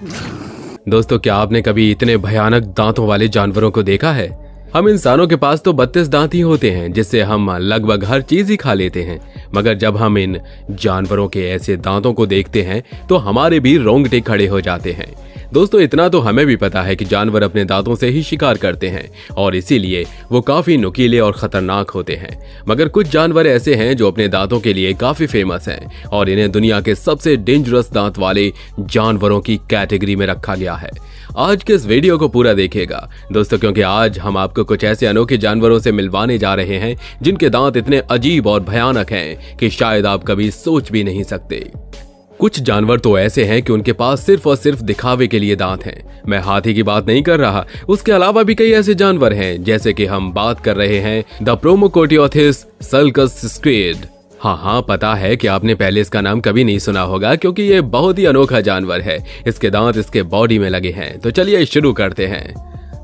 दोस्तों, क्या आपने कभी इतने भयानक दांतों वाले जानवरों को देखा है? हम इंसानों के पास तो 32 दांत ही होते हैं, जिससे हम लगभग हर चीज ही खा लेते हैं। मगर जब हम इन जानवरों के ऐसे दांतों को देखते हैं तो हमारे भी रोंगटे खड़े हो जाते हैं। दोस्तों, इतना तो हमें भी पता है कि जानवर अपने दांतों से ही शिकार करते हैं और इसीलिए वो काफी नुकीले और खतरनाक होते हैं। मगर कुछ जानवर ऐसे हैं जो अपने दांतों के लिए काफी फेमस हैं और इन्हें दुनिया के सबसे डेंजरस दांत वाले जानवरों की कैटेगरी में रखा गया है। आज के इस वीडियो को पूरा देखिएगा दोस्तों, क्योंकि आज हम आपको कुछ ऐसे अनोखे जानवरों से मिलवाने जा रहे हैं जिनके दांत इतने अजीब और भयानक हैं कि शायद आप कभी सोच भी नहीं सकते। कुछ जानवर तो ऐसे हैं कि उनके पास सिर्फ और सिर्फ दिखावे के लिए दांत हैं। मैं हाथी की बात नहीं कर रहा, उसके अलावा भी कई ऐसे जानवर हैं, जैसे कि हम बात कर रहे हैं द प्रोमोकोटियोथिस सल्कस स्क्विड। हाँ, पता है कि आपने पहले इसका नाम कभी नहीं सुना होगा, क्योंकि ये बहुत ही अनोखा जानवर है। इसके दांत इसके बॉडी में लगे हैं। तो चलिए शुरू करते हैं।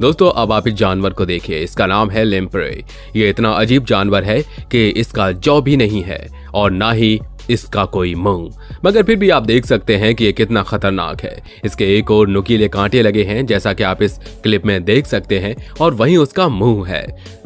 दोस्तों, अब आप इस जानवर को देखिए। इसका नाम है लेम्प्रे। ये इतना अजीब जानवर है कि इसका जॉ भी नहीं है और ना ही इसका कोई मुंह, मगर फिर भी आप देख सकते हैं कि ये कितना खतरनाक है। इसके एक और नुकीले कांटे लगे हैं, जैसा कि आप इस क्लिप में देख सकते हैं, और वहीं उसका मुंह है।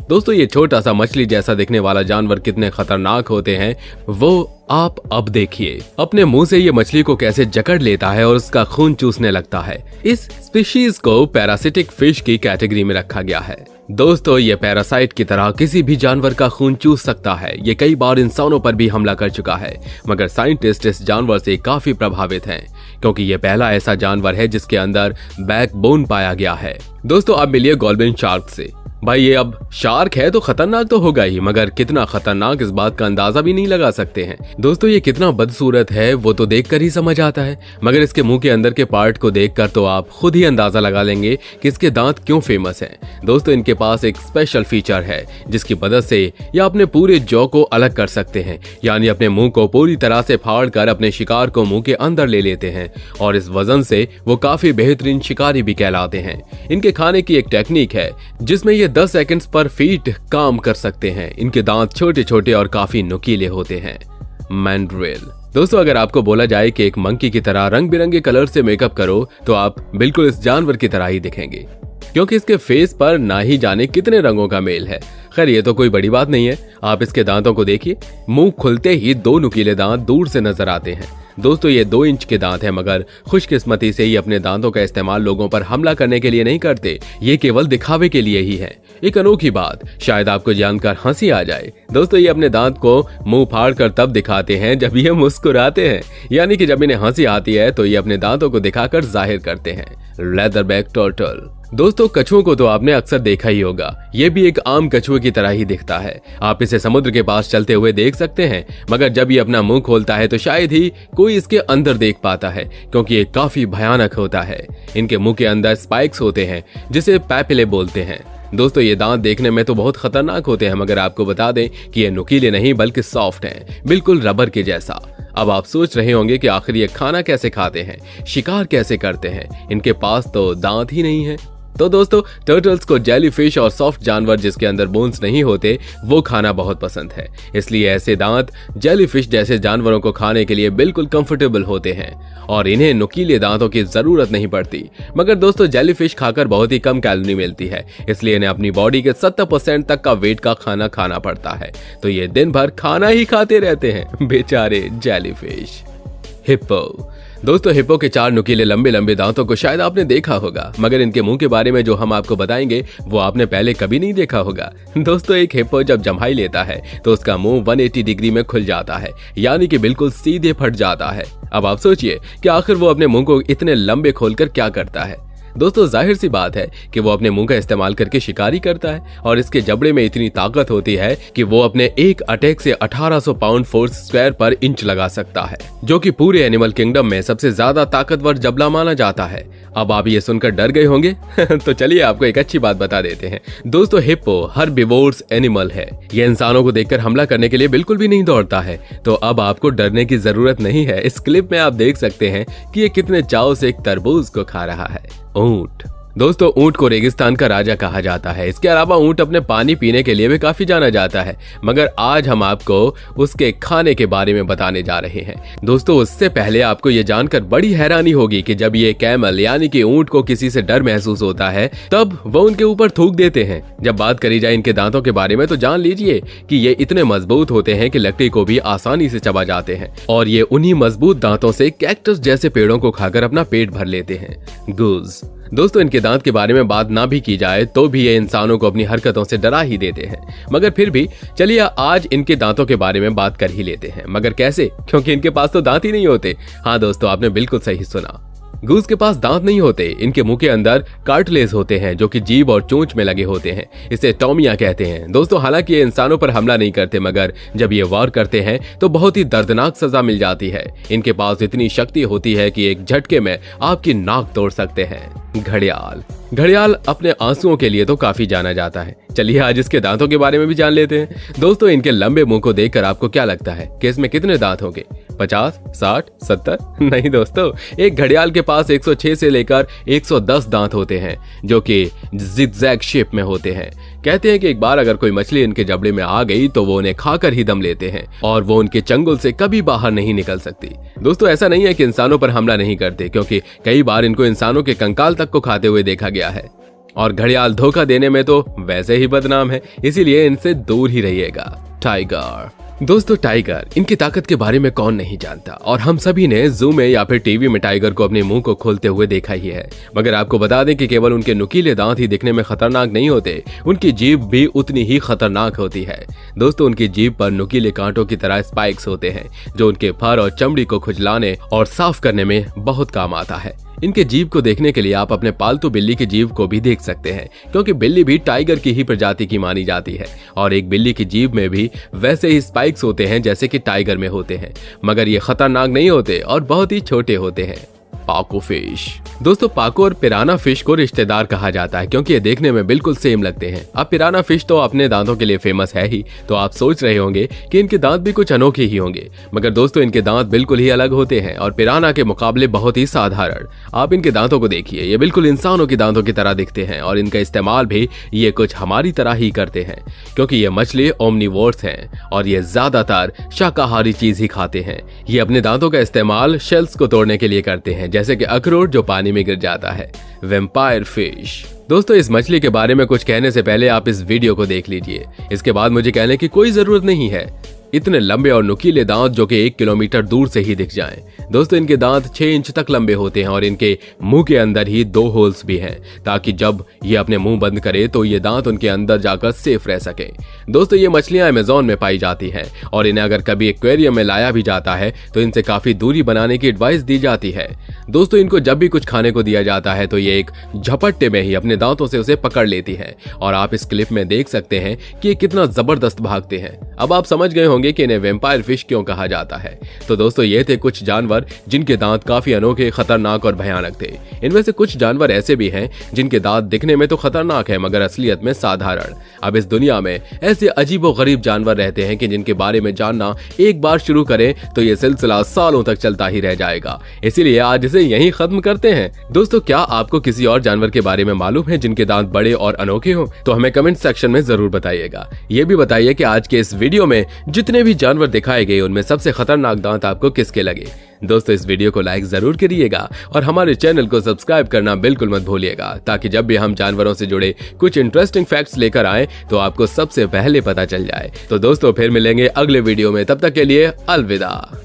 दोस्तों, ये छोटा सा मछली जैसा दिखने वाला जानवर कितने खतरनाक होते हैं वो आप अब देखिए। अपने मुंह से ये मछली को कैसे जकड़ लेता है और उसका खून चूसने लगता है। इस स्पीशीज को पैरासिटिक फिश की कैटेगरी में रखा गया है। दोस्तों, ये पैरासाइट की तरह किसी भी जानवर का खून चूस सकता है। ये कई बार इंसानों पर भी हमला कर चुका है, मगर साइंटिस्ट इस जानवर से काफी प्रभावित हैं, क्योंकि ये पहला ऐसा जानवर है जिसके अंदर बैकबोन पाया गया है। दोस्तों, अब मिलिए गोल्डन शार्क से। भाई, ये अब शार्क है तो खतरनाक तो होगा ही, मगर कितना खतरनाक इस बात का अंदाजा भी नहीं लगा सकते हैं। दोस्तों, ये कितना बदसूरत है वो तो देखकर ही समझ आता है, मगर इसके मुंह के अंदर के पार्ट को देखकर तो आप खुद ही अंदाजा लगा लेंगे कि इसके दांत क्यों फेमस हैं। दोस्तों, इनके पास एक स्पेशल फीचर है जिसकी मदद से ये अपने पूरे जॉ को अलग कर सकते हैं, यानी अपने मुंह को पूरी तरह से फाड़ कर अपने शिकार को मुंह के अंदर ले लेते हैं, और इस वजन से वो काफी बेहतरीन शिकारी भी कहलाते हैं। इनके खाने की एक टेक्निक है जिसमें ये 10 सेकंड्स पर फीट काम कर सकते हैं। इनके दांत छोटे छोटे और काफी नुकीले होते हैं। मैंड्रिल। दोस्तों, अगर आपको बोला जाए कि एक मंकी की तरह रंग बिरंगे कलर से मेकअप करो तो आप बिल्कुल इस जानवर की तरह ही दिखेंगे, क्योंकि इसके फेस पर ना ही जाने कितने रंगों का मेल है। खैर, ये तो कोई बड़ी बात नहीं है। आप इसके दांतों को देखिए। मुंह खुलते ही 2 नुकीले दांत दूर से नजर आते हैं। दोस्तों, ये 2 इंच के दांत हैं, मगर खुशकिस्मती से ही अपने दांतों का इस्तेमाल लोगों पर हमला करने के लिए नहीं करते। ये केवल दिखावे के लिए ही है। एक अनोखी बात शायद आपको जानकर हंसी आ जाए। दोस्तों, ये अपने दांत को मुंह फाड़ कर तब दिखाते हैं जब ये मुस्कुराते हैं, यानी कि जब इन्हें हंसी आती है तो ये अपने दांतों को दिखाकर जाहिर करते हैं। Leatherback turtle. दोस्तों, कछुओं को तो आपने अक्सर देखा ही होगा। ये भी एक आम कछुए की तरह ही दिखता है। आप इसे समुद्र के पास चलते हुए देख सकते हैं, मगर जब ये अपना मुंह खोलता है तो शायद ही कोई इसके अंदर देख पाता है, क्योंकि ये काफी भयानक होता है। इनके मुंह के अंदर स्पाइक्स होते हैं जिसे पैपिले बोलते हैं। दोस्तों, ये दांत देखने में तो बहुत खतरनाक होते हैं, मगर आपको बता दें कि ये नुकीले नहीं बल्कि सॉफ्ट हैं, बिल्कुल रबर के जैसा। अब आप सोच रहे होंगे कि आखिर ये खाना कैसे खाते हैं, शिकार कैसे करते हैं, इनके पास तो दांत ही नहीं है। तो दोस्तों, टर्टल्स को जेलीफिश और सॉफ्ट जानवर जिसके अंदर बोन्स नहीं होते वो खाना बहुत पसंद है। इसलिए ऐसे दांत जेलीफिश जैसे जानवरों को खाने के लिए बिल्कुल कंफर्टेबल होते हैं और इन्हें नुकीले दांतों की जरूरत नहीं पड़ती। मगर दोस्तों, जेलीफिश खाकर बहुत ही कम कैलोरी मिलती है, इसलिए इन्हें अपनी बॉडी के 70% तक का वेट का खाना खाना पड़ता है। तो ये दिन भर खाना ही खाते रहते हैं बेचारे जेलीफिश। हिप्पो। दोस्तों, हिप्पो के 4 नुकीले लंबे लंबे दांतों को शायद आपने देखा होगा, मगर इनके मुंह के बारे में जो हम आपको बताएंगे वो आपने पहले कभी नहीं देखा होगा। दोस्तों, एक हिप्पो जब जम्हाई लेता है तो उसका मुंह 180 डिग्री में खुल जाता है, यानी कि बिल्कुल सीधे फट जाता है। अब आप सोचिए कि आखिर वो अपने मुंह को इतने लंबे खोलकर क्या करता है। दोस्तों, जाहिर सी बात है कि वो अपने मुंह का इस्तेमाल करके शिकारी करता है, और इसके जबड़े में इतनी ताकत होती है कि वो अपने एक अटैक से 1800 पाउंड फोर्स स्क्वायर पर इंच लगा सकता है, जो कि पूरे एनिमल किंगडम में सबसे ज्यादा ताकतवर जबड़ा माना जाता है। अब आप ये सुनकर डर गए होंगे तो चलिए आपको एक अच्छी बात बता देते हैं। दोस्तों, हिप्पो हर्बिवोरस एनिमल है। ये इंसानों को देखकर हमला करने के लिए बिल्कुल भी नहीं दौड़ता है, तो अब आपको डरने की जरूरत नहीं है। इस क्लिप में आप देख सकते हैं कि ये कितने चाव से एक तरबूज को खा रहा है। ऊंट। दोस्तों ऊंट को रेगिस्तान का राजा कहा जाता है। इसके अलावा ऊंट अपने पानी पीने के लिए भी काफी जाना जाता है, मगर आज हम आपको उसके खाने के बारे में बताने जा रहे हैं। दोस्तों उससे पहले आपको ये जानकर बड़ी हैरानी होगी कि जब ये कैमल यानी कि ऊंट को किसी से डर महसूस होता है तब वो उनके ऊपर थूक देते हैं। जब बात करी जाए इनके दांतों के बारे में तो जान लीजिए कि ये इतने मजबूत होते हैं कि लकड़ी को भी आसानी से चबा जाते हैं और ये उन्हीं मजबूत दांतों से कैक्टस जैसे पेड़ों को खाकर अपना पेट भर लेते हैं। गूज। दोस्तों इनके दांत के बारे में बात ना भी की जाए तो भी ये इंसानों को अपनी हरकतों से डरा ही देते हैं, मगर फिर भी चलिए आज इनके दांतों के बारे में बात कर ही लेते हैं। मगर कैसे? क्योंकि इनके पास तो दांत ही नहीं होते। हाँ दोस्तों आपने बिल्कुल सही सुना, गूज के पास दांत नहीं होते। इनके मुंह के अंदर कार्टिलेज होते हैं जो कि जीभ और चोंच में लगे होते हैं। इसे टॉमिया कहते हैं। दोस्तों हालांकि ये इंसानों पर हमला नहीं करते, मगर जब ये वार करते हैं तो बहुत ही दर्दनाक सजा मिल जाती है। इनके पास इतनी शक्ति होती है कि एक झटके में आपकी नाक तोड़ सकते हैं। घड़ियाल। घड़ियाल अपने आंसुओं के लिए तो काफी जाना जाता है। चलिए आज इसके दांतों के बारे में भी जान लेते हैं। दोस्तों इनके लंबे मुंह को देखकर आपको क्या लगता है कि इसमें कितने दांत होंगे? 50, 60, 70? नहीं दोस्तों, एक घड़ियाल के पास 106 से लेकर 110 दांत होते हैं जो कि जिगजैग शेप में होते हैं। कहते हैं कि एक बार अगर कोई मछली इनके जबड़े में आ गई तो वो उन्हें खाकर ही दम लेते हैं और वो उनके चंगुल से कभी बाहर नहीं निकल सकती। दोस्तों ऐसा नहीं है कि इंसानों पर हमला नहीं करते, क्योंकि कई बार इनको इंसानों के कंकाल तक को खाते हुए देखा गया है। और घड़ियाल धोखा देने में तो वैसे ही बदनाम है, इसीलिए इनसे दूर ही रहिएगा। टाइगर। दोस्तों टाइगर, इनकी ताकत के बारे में कौन नहीं जानता और हम सभी ने जू में या फिर टीवी में टाइगर को अपने मुंह को खोलते हुए देखा ही है। मगर आपको बता दें कि केवल उनके नुकीले दांत ही दिखने में खतरनाक नहीं होते, उनकी जीभ भी उतनी ही खतरनाक होती है। दोस्तों उनकी जीभ पर नुकीले कांटों की तरह स्पाइक्स होते हैं जो उनके फर और चमड़ी को खुजलाने और साफ करने में बहुत काम आता है। इनके जीभ को देखने के लिए आप अपने पालतू बिल्ली की जीभ को भी देख सकते हैं, क्योंकि बिल्ली भी टाइगर की ही प्रजाति की मानी जाती है और एक बिल्ली की जीभ में भी वैसे ही स्पाइक्स होते हैं जैसे कि टाइगर में होते हैं, मगर ये खतरनाक नहीं होते और बहुत ही छोटे होते हैं। पाको फिश। दोस्तों पाको और पिराना फिश को रिश्तेदार कहा जाता है क्योंकि ये देखने में बिल्कुल सेम लगते हैं। अब पिराना फिश तो अपने दांतों के लिए फेमस है ही, तो आप सोच रहे होंगे कि इनके दांत भी कुछ अनोखे ही होंगे, मगर दोस्तों इनके दांत बिल्कुल ही अलग होते हैं और पिराना के मुकाबले बहुत ही साधारण। आप इनके दांतों को देखिए, ये बिल्कुल इंसानों के दांतों की तरह दिखते हैं और इनका इस्तेमाल भी ये कुछ हमारी तरह ही करते हैं, क्योंकि ये मछली ओमनिवोर्स हैं और ये ज्यादातर शाकाहारी चीज ही खाते हैं। ये अपने दांतों का इस्तेमाल शेल्स को तोड़ने के लिए करते हैं, जैसे कि अखरोट जो पानी में गिर जाता है। Vampire fish. दोस्तों इस मछली के बारे में कुछ कहने से पहले आप इस वीडियो को देख लीजिए, इसके बाद मुझे कहने की कोई जरूरत नहीं है। इतने लंबे और नुकीले दांत जो कि 1 किलोमीटर दूर से ही दिख जाएं। दोस्तों इनके दांत 6 इंच तक लंबे होते हैं और इनके मुंह के अंदर ही 2 होल्स भी हैं, ताकि जब ये अपने मुंह बंद करे तो ये दांत उनके अंदर जाकर सेफ रह सके। दोस्तों ये मछलियां अमेज़न में पाई जाती हैं और इन्हें अगर कभी एक्वेरियम में लाया भी जाता है तो इनसे काफी दूरी बनाने की एडवाइस दी जाती है। दोस्तों इनको जब भी कुछ खाने को दिया जाता है तो ये एक झपट्टे में ही अपने दांतों से उसे पकड़ लेती है और आप इस क्लिप में देख सकते हैं कि ये कितना जबरदस्त भागते हैं। अब आप समझ गए होंगे कि इन्हें वैम्पायर फिश क्यों कहा जाता है। तो दोस्तों ये थे कुछ जानवर जिनके दांत काफी अनोखे, खतरनाक और भयानक थे। इनमें से कुछ जानवर ऐसे भी हैं जिनके दांत दिखने में तो खतरनाक है मगर असलियत में साधारण। अब इस दुनिया में ऐसे अजीबोगरीब जानवर रहते हैं कि जिनके बारे में जानना एक बार शुरू करें तो ये सिलसिला सालों तक चलता ही रह जाएगा। इसीलिए आज इसे यहीं खत्म करते हैं। दोस्तों क्या आपको किसी और जानवर के बारे में मालूम है जिनके दांत बड़े और अनोखे हो? तो हमें कमेंट सेक्शन में जरूर बताइएगा। ये भी बताइए कि आज के इस वीडियो में जितने भी जानवर दिखाए गए उनमें सबसे खतरनाक दांत आपको किसके लगे। दोस्तों इस वीडियो को लाइक जरूर करिएगा और हमारे चैनल को सब्सक्राइब करना बिल्कुल मत भूलिएगा, ताकि जब भी हम जानवरों से जुड़े कुछ इंटरेस्टिंग फैक्ट्स लेकर आएं तो आपको सबसे पहले पता चल जाए। तो दोस्तों फिर मिलेंगे अगले वीडियो में, तब तक के लिए अलविदा।